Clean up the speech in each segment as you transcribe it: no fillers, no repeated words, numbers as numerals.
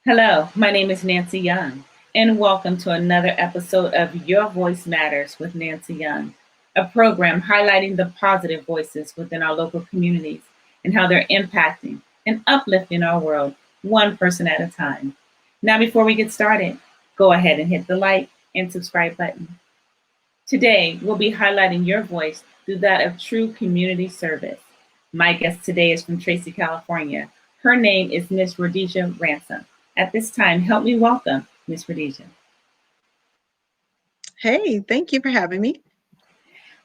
Hello, my name is Nancy Young, and welcome to another episode of Your Voice Matters with Nancy Young, a program highlighting the positive voices within our local communities and how they're impacting and uplifting our world one person at a time. Now, before we get started, go ahead and hit the like and subscribe button. Today, we'll be highlighting your voice through that of true community service. My guest today is from Tracy, California. Her name is Miss Rhodesia Ransom. At this time, help me welcome Miss Rhodesia. Hey, thank you for having me.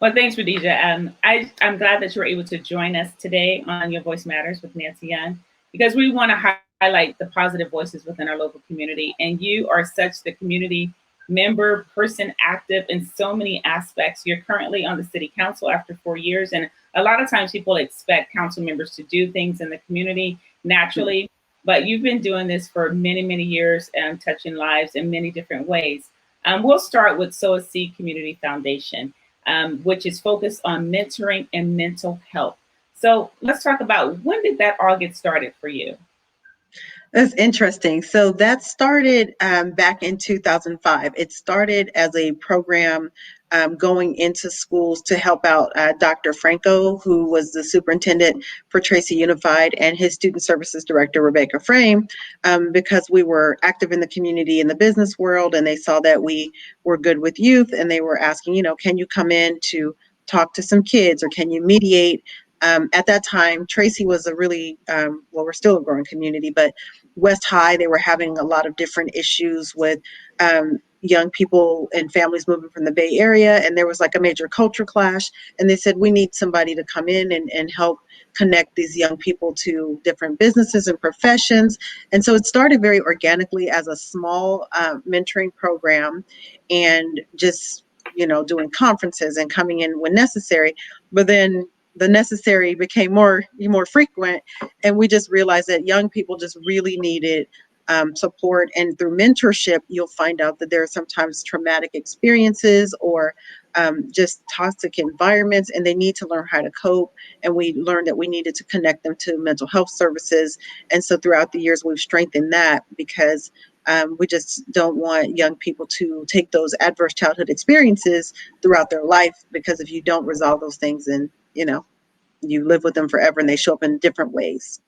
Well, thanks, Rhodesia. I'm glad that you were able to join us today on Your Voice Matters with Nancy Young because we want to highlight the positive voices within our local community. And you are such the community member, person active in so many aspects. You're currently on the city council after 4 years. And a lot of times people expect council members to do things in the community naturally, but you've been doing this for many, many years and touching lives in many different ways. We'll start with Sow a Seed Community Foundation, which is focused on mentoring and mental health. So let's talk about when did that all get started for you? That's interesting. So that started back in 2005. It started as a program going into schools to help out Dr. Franco, who was the superintendent for Tracy Unified, and his student services director, Rebecca Frame, because we were active in the community in the business world, and they saw that we were good with youth, and they were asking, can you come in to talk to some kids, or can you mediate? At that time, Tracy was a really, we're still a growing community, but West High, they were having a lot of different issues with young people and families moving from the Bay Area, and there was like a major culture clash. And they said, we need somebody to come in and help connect these young people to different businesses and professions. And so it started very organically as a small mentoring program and just, doing conferences and coming in when necessary. But then the necessary became more frequent, and we just realized that young people just really needed support. And through mentorship, you'll find out that there are sometimes traumatic experiences or just toxic environments, and they need to learn how to cope. And we learned that we needed to connect them to mental health services. And so throughout the years, we've strengthened that because we just don't want young people to take those adverse childhood experiences throughout their life, because if you don't resolve those things, then you live with them forever and they show up in different ways.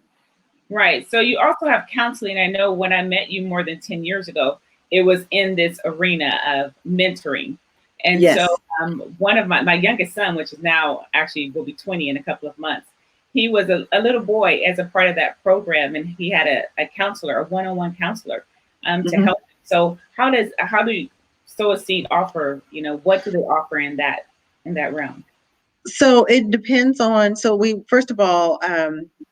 Right. So you also have counseling. I know when I met you more than 10 years ago, it was in this arena of mentoring. And so Yes. one of my youngest son, which is now actually will be 20 in a couple of months, he was a little boy as a part of that program, and he had a counselor, a one-on-one counselor, to Mhm. help him. So how do Sow a Seed offer, what do they offer in that realm? So it depends on, so we, first of all,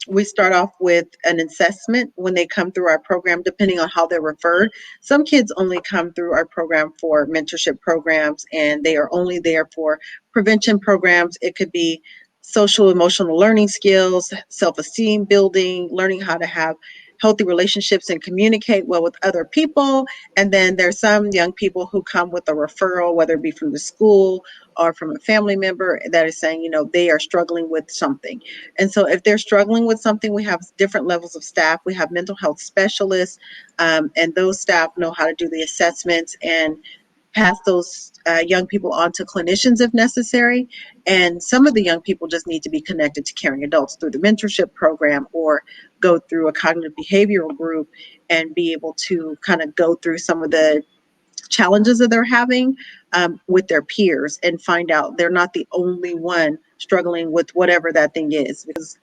we start off with an assessment when they come through our program, depending on how they're referred. Some kids only come through our program for mentorship programs, and they are only there for prevention programs. It could be social emotional learning skills, self-esteem building, learning how to have healthy relationships and communicate well with other people. And then there's some young people who come with a referral, whether it be from the school or from a family member that is saying, they are struggling with something. And so if they're struggling with something, we have different levels of staff. We have mental health specialists, and those staff know how to do the assessments and pass those young people on to clinicians if necessary. And some of the young people just need to be connected to caring adults through the mentorship program, or go through a cognitive behavioral group and be able to kind of go through some of the challenges that they're having with their peers, and find out they're not the only one struggling with whatever that thing is. Because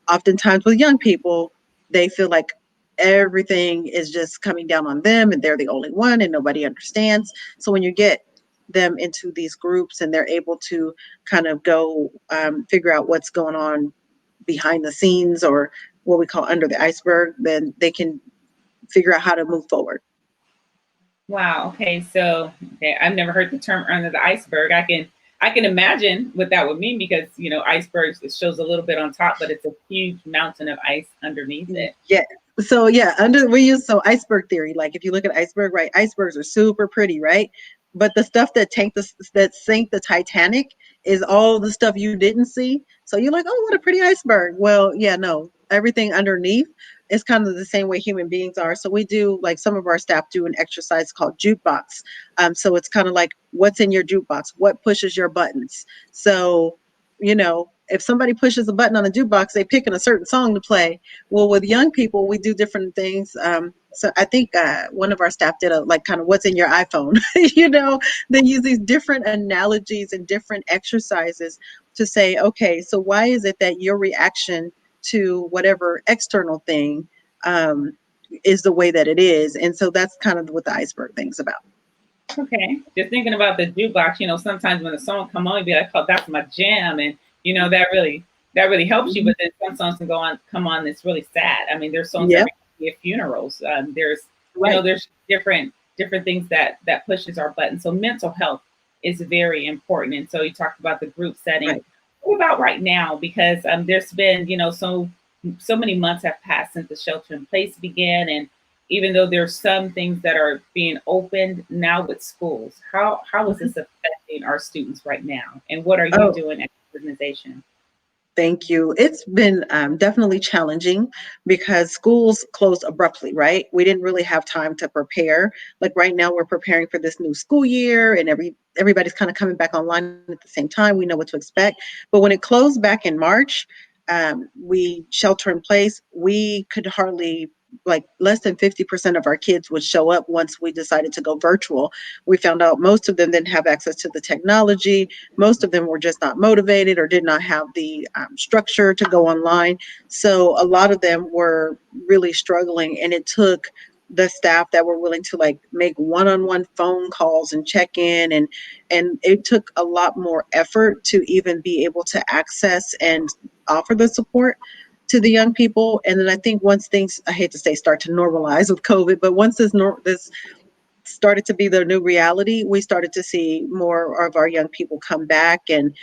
oftentimes with young people, they feel like everything is just coming down on them and they're the only one and nobody understands. So when you get them into these groups and they're able to kind of go figure out what's going on behind the scenes, or what we call under the iceberg, then they can figure out how to move forward. Wow. Okay. So okay, I've never heard the term under the iceberg. I can imagine what that would mean because icebergs, it shows a little bit on top, but it's a huge mountain of ice underneath it. Yeah. So yeah, we use iceberg theory. Like if you look at iceberg, right? Icebergs are super pretty, right? But the stuff that sank the Titanic is all the stuff you didn't see. So you're like, oh, what a pretty iceberg. Well, yeah, no, everything underneath it's kind of the same way human beings are. So we do, like, some of our staff do an exercise called jukebox. So it's kind of like, what's in your jukebox? What pushes your buttons? So, if somebody pushes a button on the jukebox, they pick in a certain song to play. Well, with young people, we do different things. So I think one of our staff did a, like, kind of what's in your iPhone. They use these different analogies and different exercises to say, okay, so why is it that your reaction to whatever external thing is the way that it is? And so that's kind of what the iceberg thing's about. Okay. Just thinking about the jukebox, sometimes when a song come on, you be like, oh, that's my jam. And that really helps you. Mhm. But then some songs come on that's really sad. I mean, there's songs that Yep. be at funerals. There's, Right. there's different things that pushes our button. So mental health is very important. And so you talked about the group setting. Right. What about right now? Because there's been, so many months have passed since the shelter in place began, and even though there's some things that are being opened now with schools, how is Mhm. this affecting our students right now? And what are you Oh, doing as an organization? thank you. It's been definitely challenging because schools closed abruptly, right? We didn't really have time to prepare. Like right now, we're preparing for this new school year, and everybody's kind of coming back online at the same time. We know what to expect. But when it closed back in March, we shelter in place. We could hardly, like, less than 50% of our kids would show up once we decided to go virtual. We found out most of them didn't have access to the technology. Most of them were just not motivated or did not have the structure to go online. So a lot of them were really struggling, and it took the staff that were willing to, like, make one-on-one phone calls and check in, and it took a lot more effort to even be able to access and offer the support to the young people. And then I think once things, I hate to say, start to normalize with COVID, but once this started to be the new reality, we started to see more of our young people come back, and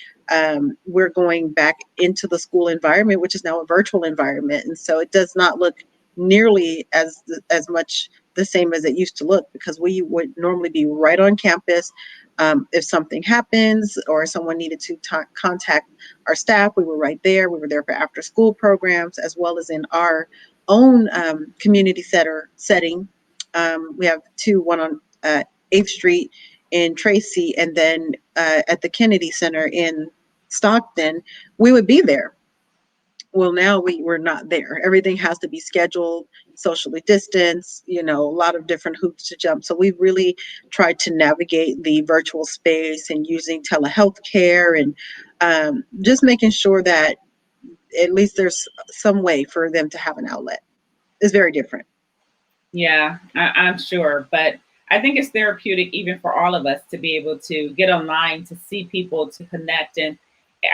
we're going back into the school environment, which is now a virtual environment, and so it does not look nearly as much the same as it used to look, because we would normally be right on campus. If something happens or someone needed to contact our staff, we were right there. We were there for after school programs, as well as in our own community setting. We have two, one on 8th Street in Tracy, and then at the Kennedy Center in Stockton. We would be there. Well, now we're not there. Everything has to be scheduled, socially distanced, a lot of different hoops to jump. So we've really tried to navigate the virtual space and using telehealth care, and just making sure that at least there's some way for them to have an outlet. It's very different. Yeah, I'm sure. But I think it's therapeutic even for all of us to be able to get online, to see people, to connect, and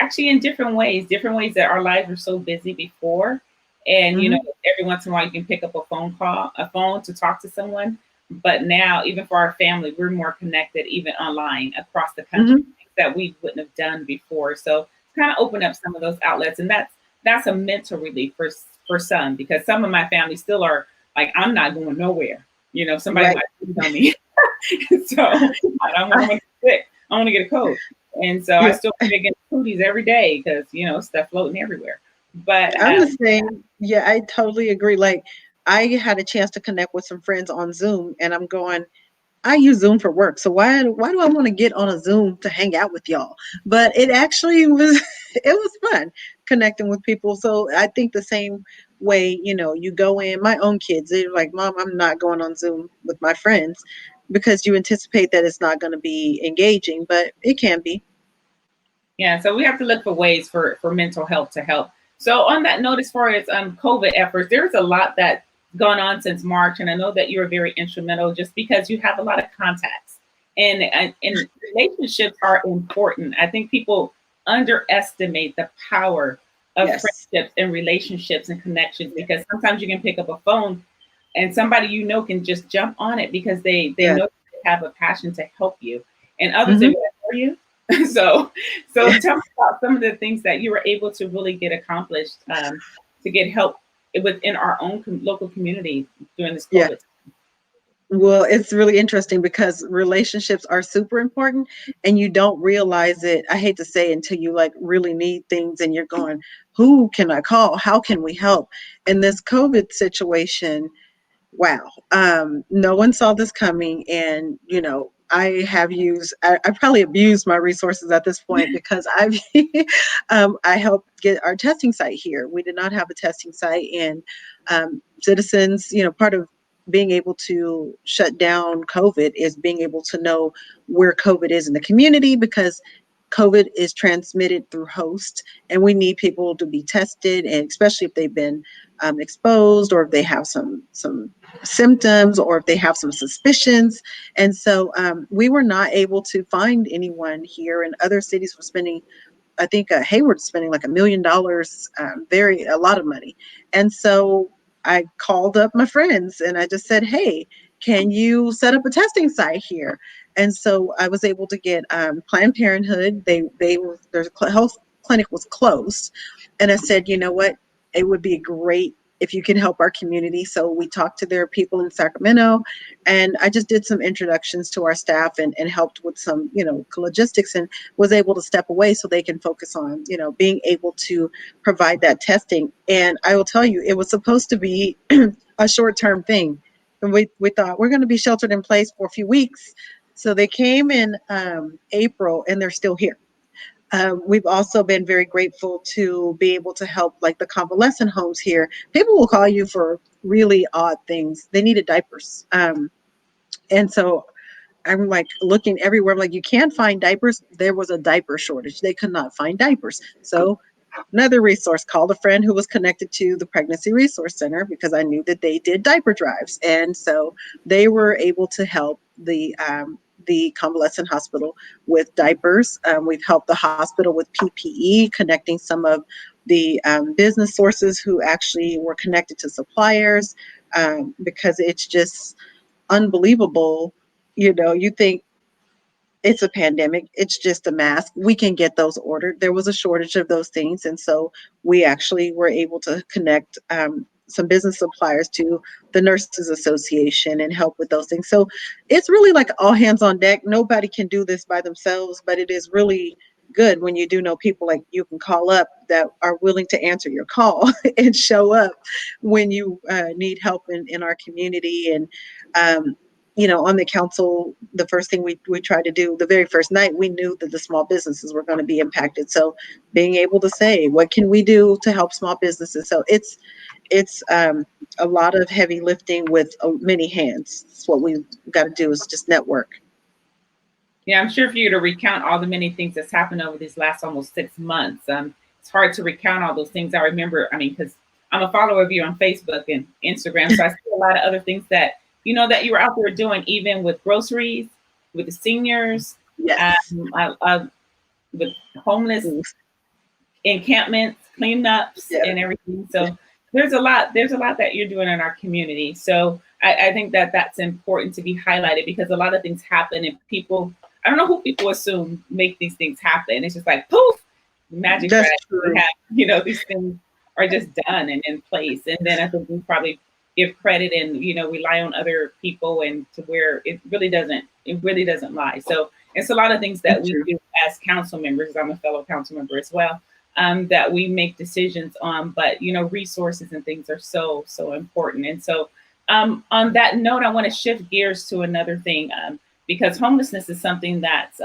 actually in different ways that our lives were so busy before. And Hmm. every once in a while you can pick up a phone to talk to someone. But now, even for our family, we're more connected even online across the country, Hmm. things that we wouldn't have done before. So it's kind of open up some of those outlets, and that's a mental relief for some, because some of my family still are like, I'm not going nowhere. Somebody Right. might tell me. So I don't want to get sick. I want to get a cold. And so I Yeah, still get cooties every day because, stuff floating everywhere. But I'm the same. Yeah, I totally agree. Like, I had a chance to connect with some friends on Zoom, and I'm going, I use Zoom for work. So why do I want to get on a Zoom to hang out with y'all? But it actually was it was fun connecting with people. So I think the same way, you go in, my own kids, they're like, Mom, I'm not going on Zoom with my friends, because you anticipate that it's not going to be engaging, but it can be. yeah, so we have to look for ways for mental health to help. So on that note, as far as COVID efforts, there's a lot that's gone on since March, and I know that you're very instrumental just because you have a lot of contacts, and relationships are important. I think people underestimate the power of Yes. friendships and relationships and connections, because sometimes you can pick up a phone and somebody can just jump on it because they Yes. know they have a passion to help you, and others they Hmm. will for you. so so tell me about some of the things that you were able to really get accomplished, to get help within our own local community during this Yeah. COVID. Well, it's really interesting because relationships are super important and you don't realize it. I hate to say until you like really need things and you're going, who can I call? How can we help? In this COVID situation, wow. No one saw this coming. And, I probably abused my resources at this point because I helped get our testing site here. We did not have a testing site, and citizens, part of being able to shut down COVID is being able to know where COVID is in the community, because COVID is transmitted through host, and we need people to be tested, and especially if they've been exposed, or if they have some symptoms, or if they have some suspicions. And so we were not able to find anyone here, and other cities were spending, I think Hayward's spending like $1 million, a lot of money. And so I called up my friends and I just said, hey, can you set up a testing site here? And so I was able to get Planned Parenthood. Their health clinic was closed. And I said, you know what? It would be great if you can help our community. So we talked to their people in Sacramento, and I just did some introductions to our staff, and helped with some, logistics, and was able to step away so they can focus on, being able to provide that testing. And I will tell you, it was supposed to be a short-term thing. And we thought we're going to be sheltered in place for a few weeks. So they came in April, and they're still here. We've also been very grateful to be able to help, like the convalescent homes here. People will call you for really odd things. They needed diapers. And so I'm like looking everywhere. I'm like, you can't find diapers. There was a diaper shortage. They could not find diapers. So another resource, called a friend who was connected to the Pregnancy Resource Center, because I knew that they did diaper drives. And so they were able to help the convalescent hospital with diapers. We've helped the hospital with PPE, connecting some of the business sources who actually were connected to suppliers, because it's just unbelievable. You think it's a pandemic, it's just a mask. We can get those ordered. There was a shortage of those things. And so we actually were able to connect some business suppliers to the Nurses Association and help with those things. So it's really like all hands on deck. Nobody can do this by themselves, but it is really good when you do know people like you can call up that are willing to answer your call and show up when you need help in our community. And on the council, the first thing we tried to do the very first night, we knew that the small businesses were going to be impacted. So being able to say, what can we do to help small businesses? So it's a lot of heavy lifting with many hands. It's what we've got to do, is just network. Yeah, I'm sure for you to recount all the many things that's happened over these last almost 6 months, it's hard to recount all those things. I remember, because I'm a follower of you on Facebook and Instagram, so I see a lot of other things that that you were out there doing, even with groceries, with the seniors, Yes. with homeless encampments, cleanups, Yeah. and everything. So there's a lot that you're doing in our community. So I think that that's important to be highlighted, because a lot of things happen and people, I don't know who people assume make these things happen. It's just like poof, magic. That's true. These things are just done and in place. And then I think we probably give credit and rely on other people, and to where it really doesn't lie. So it's a lot of things that That's we true. do as council members. I'm a fellow council member as well. That we make decisions on, but resources and things are so important. And so on that note, I want to shift gears to another thing, because homelessness is something that's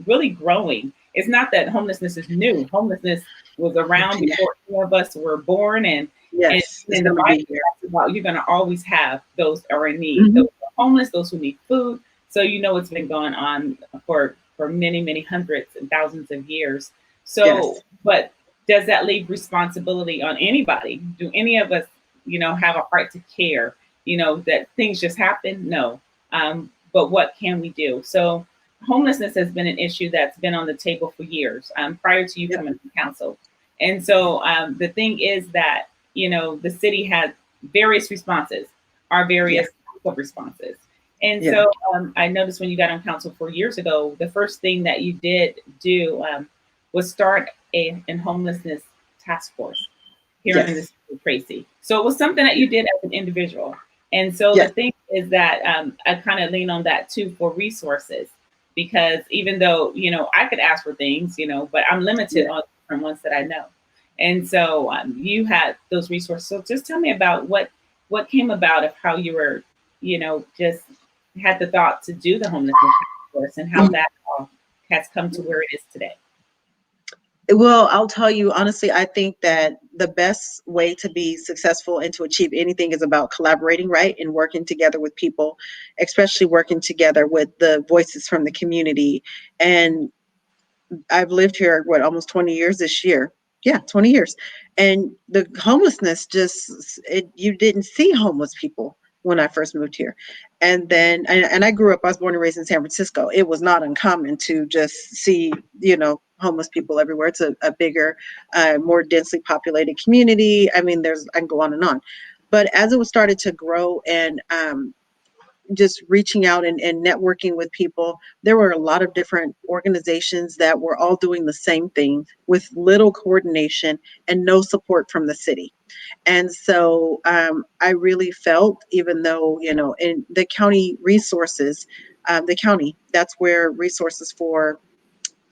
really growing. It's not that homelessness is new. Homelessness was around before any of us were born, and Yes, in the Bible, talks about you're going to always have those that are in need, Mhm. those who are homeless, those who need food. So it's been going on for many hundreds and thousands of years. So, Yes. but does that leave responsibility on anybody? Do any of us, have a heart to care? That things just happen? No. But what can we do? So homelessness has been an issue that's been on the table for years, prior to you Yep. coming to council. And so the thing is that, the city has various responses, our various responses. And Yeah. so I noticed when you got on council 4 years ago, the first thing that you did do was start an homelessness task force here in the Yes. city of Tracy. So it was something that you did as an individual. And so the Yes. thing is that I kind of lean on that too for resources, because even though, I could ask for things, but I'm limited Yeah. on different ones that I know. And so you had those resources. So just tell me about what came about of how you were, just had the thought to do the homelessness task force, and how that all has come to where it is today. Well, I'll tell you honestly, I think that the best way to be successful and to achieve anything is about collaborating, right? And working together with people, especially working together with the voices from the community. And I've lived here, what, almost 20 years this year. Yeah, 20 years. And the homelessness you didn't see homeless people when I first moved here. And then, and I grew up, I was born and raised in San Francisco. It was not uncommon to just see, homeless people everywhere. It's a bigger, more densely populated community. I mean, I can go on and on. But as it was started to grow and just reaching out and networking with people. There were a lot of different organizations that were all doing the same thing with little coordination and no support from the city. And so I really felt, even though, in the county resources, the county, that's where resources for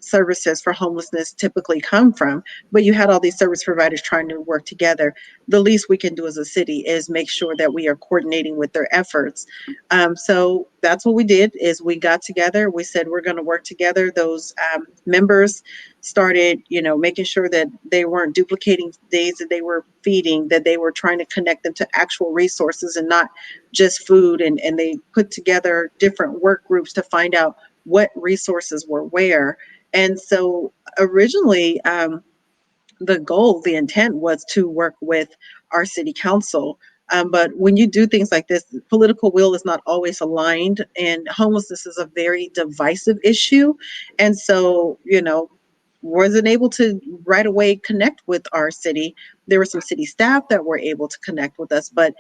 services for homelessness typically come from, but you had all these service providers trying to work together. The least we can do as a city is make sure that we are coordinating with their efforts. So that's what we did. Is we got together, we said we're going to work together. Those members started, making sure that they weren't duplicating days that they were feeding, that they were trying to connect them to actual resources and not just food. And they put together different work groups to find out what resources were where. And so originally, the intent was to work with our city council. But when you do things like this, the political will is not always aligned, and homelessness is a very divisive issue. And so, wasn't able to right away connect with our city. There were some city staff that were able to connect with us, but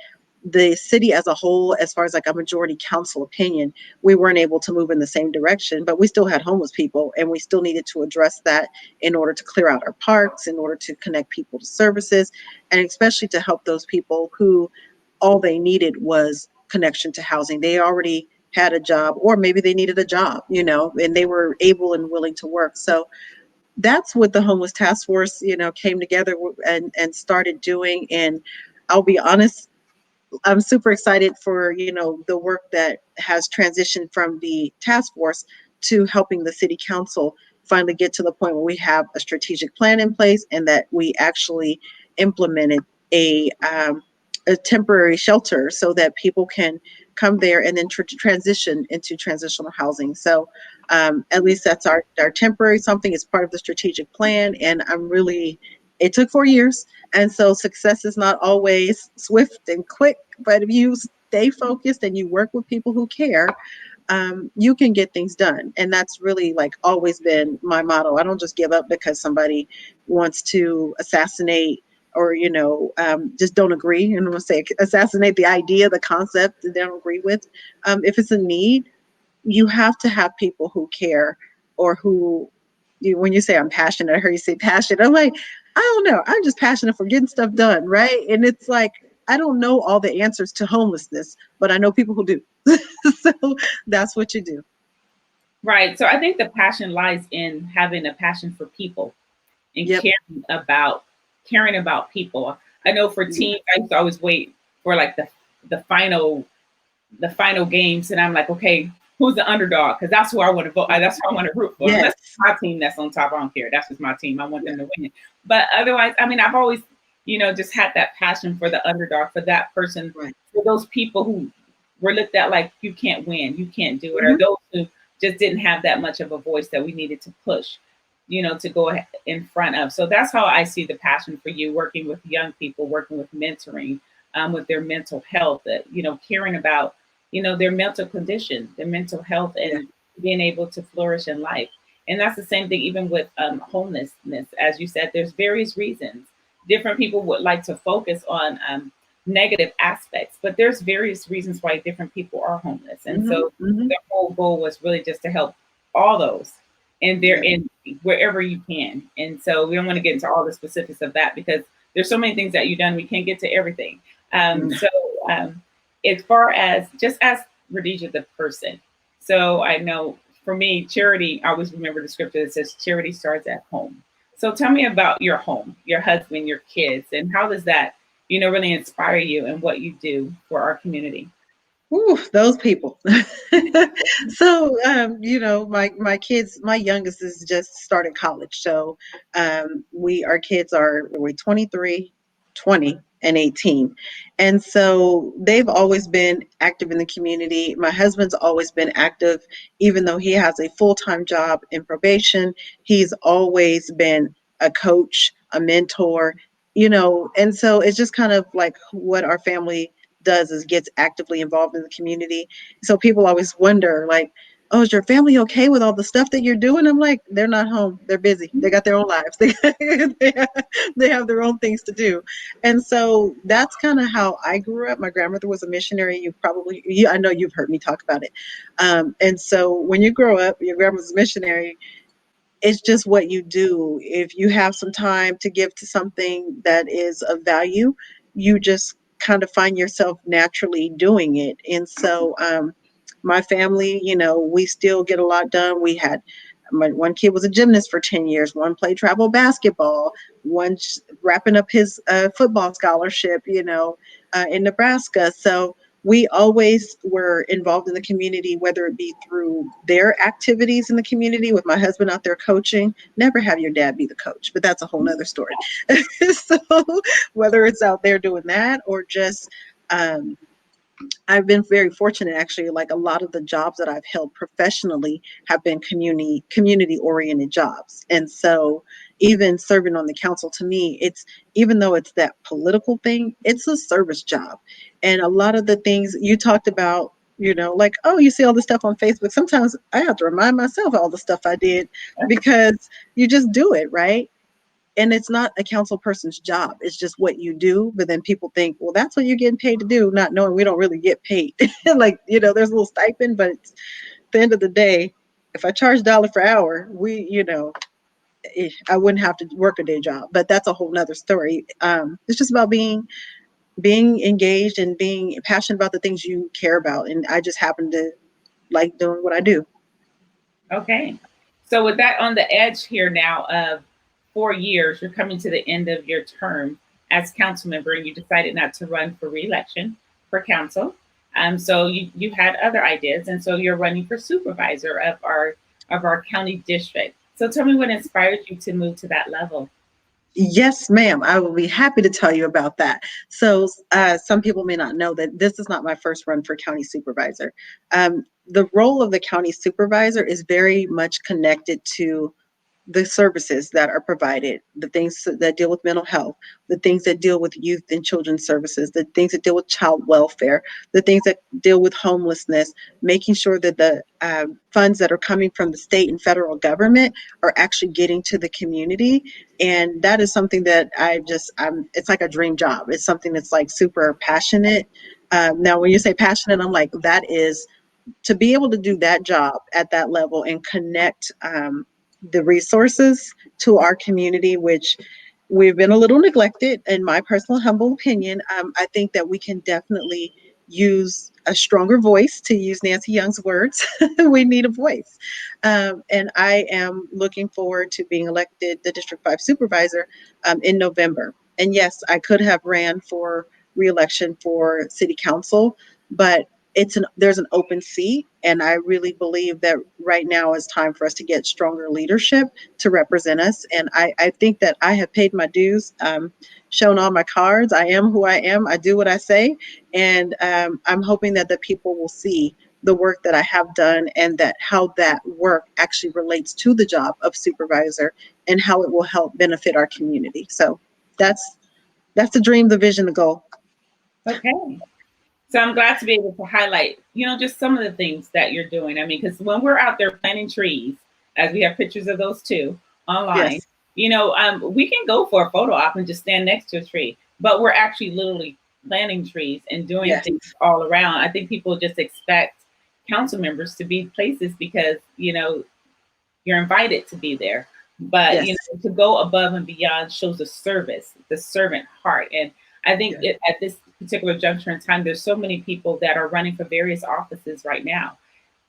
the city as a whole, as far as like a majority council opinion, we weren't able to move in the same direction. But we still had homeless people, and we still needed to address that in order to clear out our parks, in order to connect people to services, and especially to help those people who all they needed was connection to housing. They already had a job, or maybe they needed a job, and they were able and willing to work. So that's what the homeless task force, came together and started doing. And I'll be honest, I'm super excited for, the work that has transitioned from the task force to helping the city council finally get to the point where we have a strategic plan in place, and that we actually implemented a temporary shelter so that people can come there and then transition into transitional housing. So at least that's our temporary something. It's part of the strategic plan. And it took 4 years. And so success is not always swift and quick, but if you stay focused and you work with people who care, you can get things done. And that's really like always been my motto. I don't just give up because somebody wants to assassinate or, just don't agree. And I'm going to say assassinate the idea, the concept that they don't agree with. If it's a need, you have to have people who care, or who when you say I'm passionate, I heard you say passionate. I'm like, I don't know. I'm just passionate for getting stuff done, right? And it's like, I don't know all the answers to homelessness, but I know people who do. So that's what you do. Right. So I think the passion lies in having a passion for people and Yep. caring about people. I know for Yeah. teams, I used to always wait for like the final games, and I'm like, okay, who's the underdog? Because that's who I want to vote. That's who I want to root for. Yes. Unless it's my team that's on top, I don't care. That's just my team. I want Yeah. them to win. But otherwise, I mean, I've always, just had that passion for the underdog, for that person, Right. for those people who were looked at like you can't win, you can't do it, or Mhm. those who just didn't have that much of a voice that we needed to push, to go in front of. So that's how I see the passion for you, working with young people, working with mentoring, with their mental health, that, caring about, their mental condition, their mental health, Yeah. and being able to flourish in life. And that's the same thing even with homelessness. As you said, there's various reasons. Different people would like to focus on negative aspects, but there's various reasons why different people are homeless. And Mhm. so Mhm. the whole goal was really just to help all those, and they're Yeah. in wherever you can. And so we don't want to get into all the specifics of that, because there's so many things that you've done. We can't get to everything. Mm. So um, as far as just as Rhodesia the person. So I know for me, charity, I always remember the scripture that says charity starts at home. So tell me about your home, your husband, your kids, and how does that, really inspire you and what you do for our community? Ooh, those people. So, my kids, my youngest is just started college. So, our kids are, we're 23, 20, and 18. And so they've always been active in the community. My husband's always been active, even though he has a full-time job in probation. He's always been a coach, a mentor, and so it's just kind of like what our family does is gets actively involved in the community. So people always wonder, like, oh, is your family okay with all the stuff that you're doing? I'm like, they're not home. They're busy. They got their own lives. They have their own things to do. And so that's kind of how I grew up. My grandmother was a missionary. I know you've heard me talk about it. And so when you grow up, your grandma's a missionary, it's just what you do. If you have some time to give to something that is of value, you just kind of find yourself naturally doing it. And so, my family, we still get a lot done. My one kid was a gymnast for 10 years, one played travel basketball, one wrapping up his football scholarship, in Nebraska. So we always were involved in the community, whether it be through their activities in the community with my husband out there coaching. Never have your dad be the coach, but that's a whole nother story. So whether it's out there doing that or just, um, I've been very fortunate actually. Like a lot of the jobs that I've held professionally have been community oriented jobs. And so even serving on the council, to me, it's, even though it's that political thing, it's a service job. And a lot of the things you talked about, like, oh, you see all the stuff on Facebook. Sometimes I have to remind myself all the stuff I did because you just do it, right? And it's not a council person's job. It's just what you do. But then people think, well, that's what you're getting paid to do, not knowing we don't really get paid. Like, there's a little stipend, but at the end of the day, if I charge dollar per hour, I wouldn't have to work a day job. But that's a whole nother story. It's just about being engaged and being passionate about the things you care about. And I just happen to like doing what I do. Okay. So with that on the edge here now of 4 years, you're coming to the end of your term as council member, and you decided not to run for reelection for council. So you had other ideas, and so you're running for supervisor of our county district. So tell me what inspired you to move to that level. Yes, ma'am. I will be happy to tell you about that. So, some people may not know that this is not my first run for county supervisor. The role of the county supervisor is very much connected to the services that are provided, the things that deal with mental health, the things that deal with youth and children's services, the things that deal with child welfare, the things that deal with homelessness, making sure that the funds that are coming from the state and federal government are actually getting to the community. And that is something that it's like a dream job. It's something that's like super passionate. Now, when you say passionate, I'm like, that is to be able to do that job at that level and connect the resources to our community, which we've been a little neglected, in my personal humble opinion. I think that we can definitely use a stronger voice, to use Nancy Young's words. We need a voice. And I am looking forward to being elected the District 5 supervisor in November. And yes, I could have ran for reelection for city council, but there's an open seat, and I really believe that right now is time for us to get stronger leadership to represent us. And I think that I have paid my dues, shown all my cards. I am who I am. I do what I say, and I'm hoping that the people will see the work that I have done, and that how that work actually relates to the job of supervisor and how it will help benefit our community. So that's the dream, the vision, the goal. Okay. So I'm glad to be able to highlight, just some of the things that you're doing. I mean, because when we're out there planting trees, as we have pictures of those too online, Yes. we can go for a photo op and just stand next to a tree, but we're actually literally planting trees and doing Yes. things all around. I think people just expect council members to be places because, you're invited to be there. But Yes. to go above and beyond shows the service, the servant heart. And I think Yes. at this particular juncture in time, there's so many people that are running for various offices right now.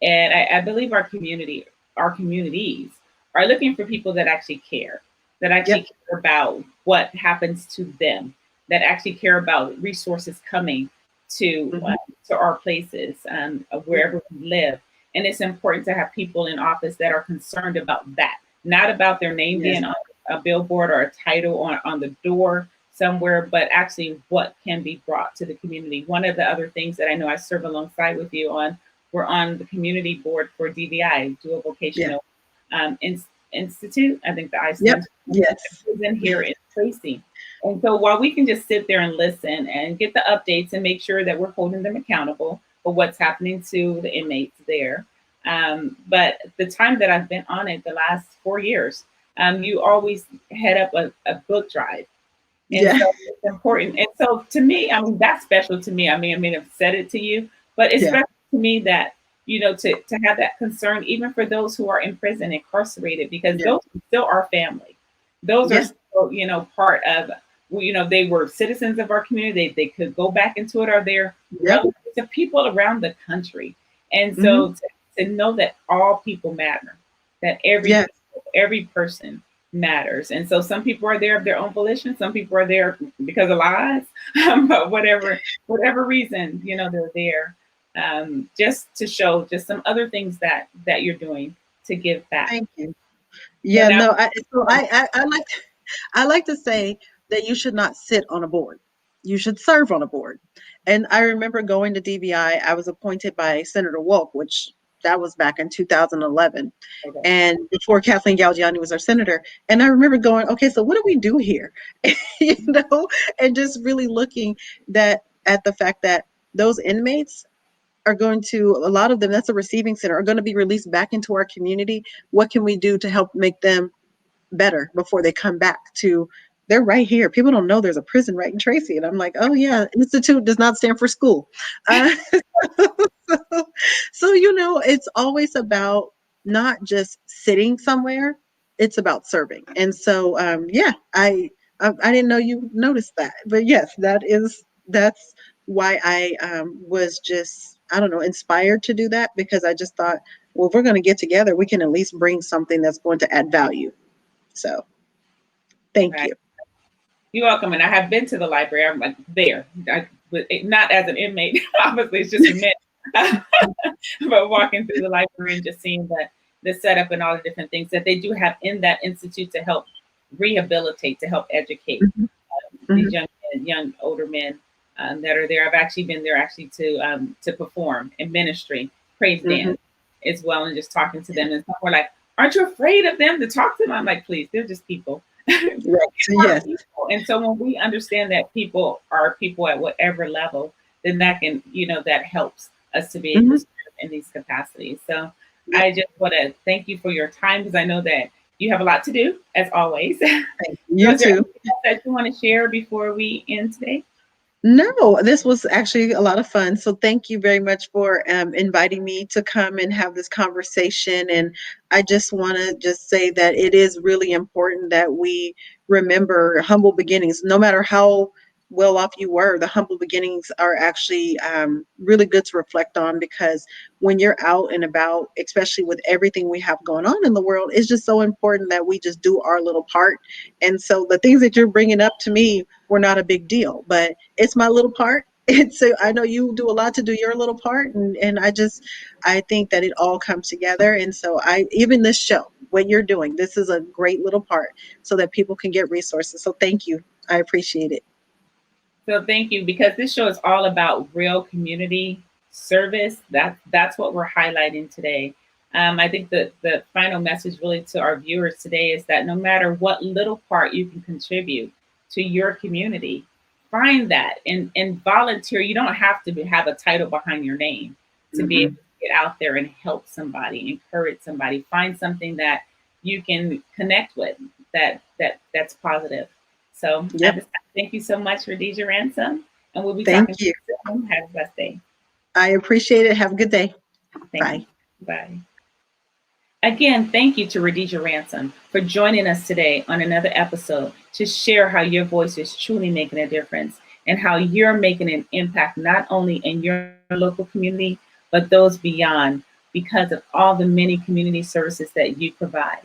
And I believe our communities are looking for people that actually care, that actually Yep. care about what happens to them, that actually care about resources coming Mhm. to our places, wherever we live. And it's important to have people in office that are concerned about that, not about their name Yes. being on a billboard or a title on the door somewhere, but actually what can be brought to the community. One of the other things that I know I serve alongside with you on, we're on the community board for DVI, Dual Yeah. Vocational Institute. I think the I Yep. stands Yes. is in here in Tracy. And so while we can just sit there and listen and get the updates and make sure that we're holding them accountable for what's happening to the inmates there. But the time that I've been on it, the last 4 years, you always head up a book drive. And Yeah. so it's important. And so to me, I mean, that's special to me. I may have said it to you, but it's Yeah. special to me that, to have that concern, even for those who are in prison, incarcerated, because Yeah. those are still our family. Those are Yeah. still, part of, they were citizens of our community. They could go back into it, or they're Yep. relatives to people around the country. And Hmm. so to know that all people matter, that Yes. every person matters. And so some people are there of their own volition, some people are there because of lies, but whatever reason, they're there, just to show just some other things that you're doing to give back. Thank you. So Yeah. now, No. I like to say that you should not sit on a board. You should serve on a board. And I remember going to DVI. I was appointed by Senator Wolk, which that was back in 2011, okay, and before Kathleen Galgiani was our senator. And I remember going, okay, so what do we do here? you know, and just really looking that at the fact that those inmates are going to, a lot of them, that's a receiving center, are going to be released back into our community. What can we do to help make them better before they come back to, they're right here. People don't know there's a prison right in Tracy. And I'm like, oh yeah, institute does not stand for school. Uh, so, it's always about not just sitting somewhere, it's about serving. And so, yeah, I didn't know you noticed that, but yes, that's why I was just, I don't know, inspired to do that, because I just thought, well, if we're going to get together, we can at least bring something that's going to add value. So thank right. you. You're welcome. And I have been to the library. I'm like there, not as an inmate, obviously, it's just a minute, but walking through the library and just seeing the setup and all the different things that they do have in that institute to help rehabilitate, to help educate Mhm, these mhm, young older men, that are there. I've actually been there to perform in ministry, praise mhm. dance as well, and just talking to them. And some were like, "Aren't you afraid of them to talk to them?" I'm like, "Please, they're just people." Right. Yes. People. And so when we understand that people are people at whatever level, then that helps us to be able to Mhm. serve in these capacities. So Yep. I just want to thank you for your time, because I know that you have a lot to do, as always. Thank So you is there too. anything else that you want to share before we end today? No, this was actually a lot of fun. So thank you very much for inviting me to come and have this conversation. And I just want to just say that it is really important that we remember humble beginnings. No matter how well off you were, the humble beginnings are actually really good to reflect on, because when you're out and about, especially with everything we have going on in the world, it's just so important that we just do our little part. And so the things that you're bringing up to me were not a big deal, but it's my little part. It's I know you do a lot to do your little part, and I think that it all comes together. And so I, even this show, what you're doing, this is a great little part so that people can get resources. So thank you. I appreciate it. So thank you, because this show is all about real community service. That's what we're highlighting today. I think that the final message really to our viewers today is that no matter what little part you can contribute to your community, find that and volunteer. You don't have to have a title behind your name to be able Mhm. to get out there and help somebody, encourage somebody, find something that you can connect with, that's positive. So Yep. at this time, thank you so much, Rhodesia Ransom, and we'll be Thank talking to you. you soon. Have a blessed day. I appreciate it. Have a good day. Thank you. Bye. Bye. Again, thank you to Rhodesia Ransom for joining us today on another episode to share how your voice is truly making a difference and how you're making an impact not only in your local community, but those beyond because of all the many community services that you provide.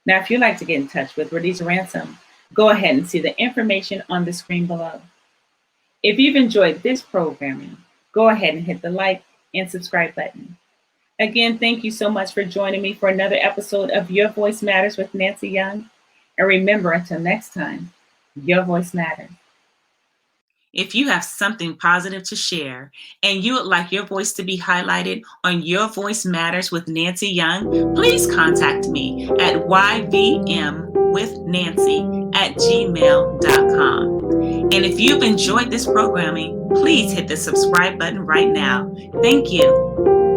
Now, if you'd like to get in touch with Rhodesia Ransom, go ahead and see the information on the screen below. If you've enjoyed this programming, go ahead and hit the like and subscribe button. Again, thank you so much for joining me for another episode of Your Voice Matters with Nancy Young. And remember, until next time, your voice matters. If you have something positive to share and you would like your voice to be highlighted on Your Voice Matters with Nancy Young, please contact me at ybmwithnancy@gmail.com. And if you've enjoyed this programming, please hit the subscribe button right now. Thank you.